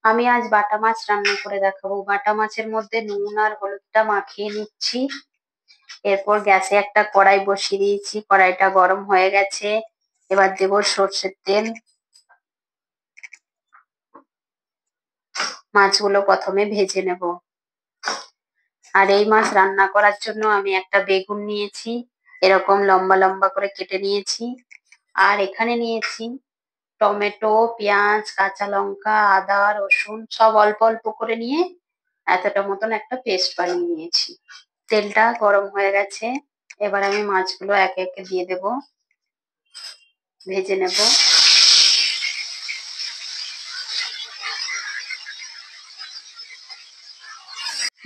আমি আজ বাটা মাছ রান্না করে দেখাবো। বাটা মাছের মধ্যে নুন আর হলুদটা মাখিয়ে নিচ্ছি। এরপর গ্যাসে একটা কড়াই বসিয়ে দিয়েছি, কড়াইটা গরম হয়ে গেছে। এবার দেব সর্ষের তেল। মাছগুলো প্রথমে ভেজে নেব। আর এই মাছ রান্না করার জন্য আমি একটা বেগুন নিয়েছি, এরকম লম্বা লম্বা করে কেটে নিয়েছি। আর এখানে নিয়েছি টমেটো, পেঁয়াজ, কাঁচা লঙ্কা, আদা, রসুন সব অল্প অল্প করে নিয়ে এতটা মতন একটা পেস্ট বানিয়ে নিয়েছি। তেলটা গরম হয়ে গেছে, এবার আমি মাছগুলো একে একে দিয়ে দেব, ভেজে নেব।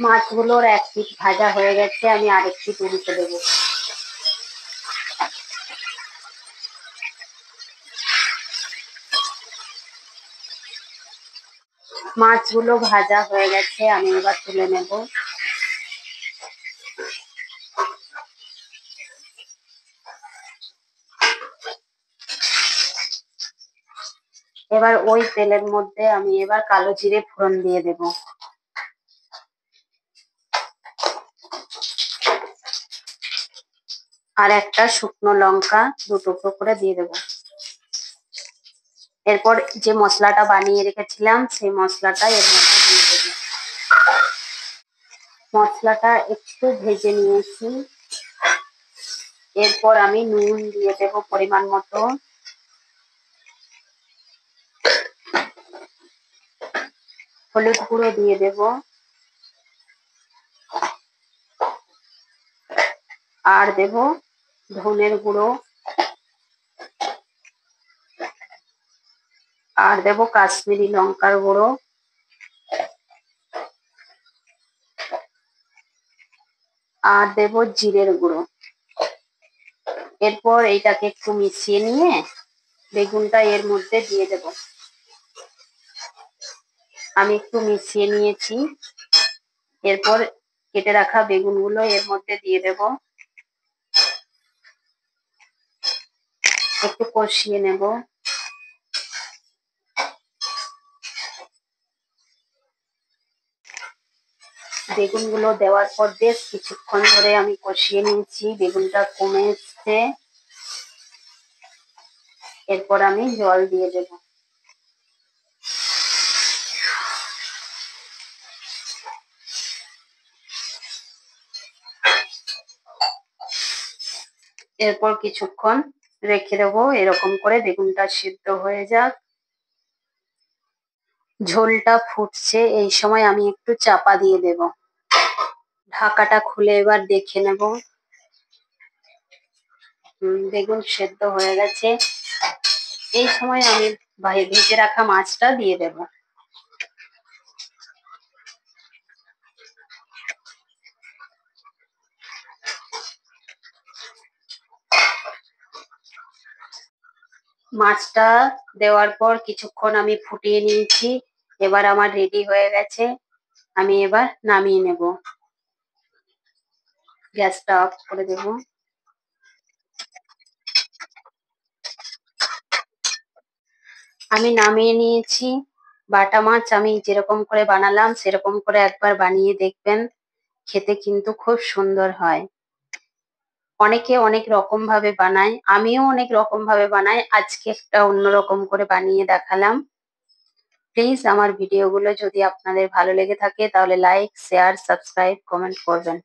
মাছগুলোর এক পিঠ ভাজা হয়ে গেছে, আমি আরেক পিঠ উল্টে দেবো। মাছগুলো ভাজা হয়ে গেছে, আমি এবার তুলে নেব। এবার ওই তেলের মধ্যে আমি এবার কালো জিরে ফোড়ন দিয়ে দেব। আর একটা শুকনো লঙ্কা দু টুকরো করে দিয়ে দেব। এরপর যে মশলাটা বানিয়ে রেখেছিলাম সেই মশলাটা এর মধ্যে দিয়ে দেব। মশলাটা একটু ভেজে নিয়েছি, এরপর আমি নুন দিয়ে দেব পরিমাণ মতো। হলুদ গুঁড়ো দিয়ে দেব। আর দেব ধনের গুঁড়ো। আর দেব কাশ্মীরি লঙ্কার গুঁড়ো। আর দেব জিরের গুঁড়ো। এরপর এইটাকে একটু মিশিয়ে নিয়ে বেগুনটা এর মধ্যে দিয়ে দেব। আমি একটু মিশিয়ে নিয়েছি, এরপর কেটে রাখা বেগুনগুলো এর মধ্যে দিয়ে দেব। একটু কষিয়ে নেব। বেগুনগুলো দেওয়ার পর বেশ কিছুক্ষণ ধরে আমি কষিয়ে নিয়েছি, বেগুনটা কমে এসছে। এরপর আমি জল দিয়ে দেব। এরপর কিছুক্ষণ রেখে দেবো, এরকম করে বেগুনটা সিদ্ধ হয়ে যাক। ঝোলটা ফুটছে, এই সময় আমি একটু চাপা দিয়ে দেব। ঢাকাটা খুলে এবার দেখে নেব। বেগুন সেদ্ধ হয়ে গেছে। এই সময় আমি ভেজে রাখা মাছটা দিয়ে দেব। মাছটা দেওয়ার পর কিছুক্ষণ আমি ফুটিয়ে নিয়েছি, এবার আমার রেডি হয়ে গেছে। আমি এবার নামিয়ে নেব। গ্যাসটা অফ করে দেব। আমি নামিয়ে নিয়েছি। বাটা মাছ আমি যেরকম করে বানালাম সেরকম করে একবার বানিয়ে দেখবেন, খেতে কিন্তু খুব সুন্দর হয়। অনেকে অনেক রকম ভাবে বানায়, আমিও অনেক রকম ভাবে বানাই, আজকে একটা অন্যরকম করে বানিয়ে দেখালাম। প্লিজ আমার ভিডিওগুলো যদি আপনাদের ভালো লেগে থাকে তাহলে লাইক, শেয়ার, সাবস্ক্রাইব, কমেন্ট করবেন।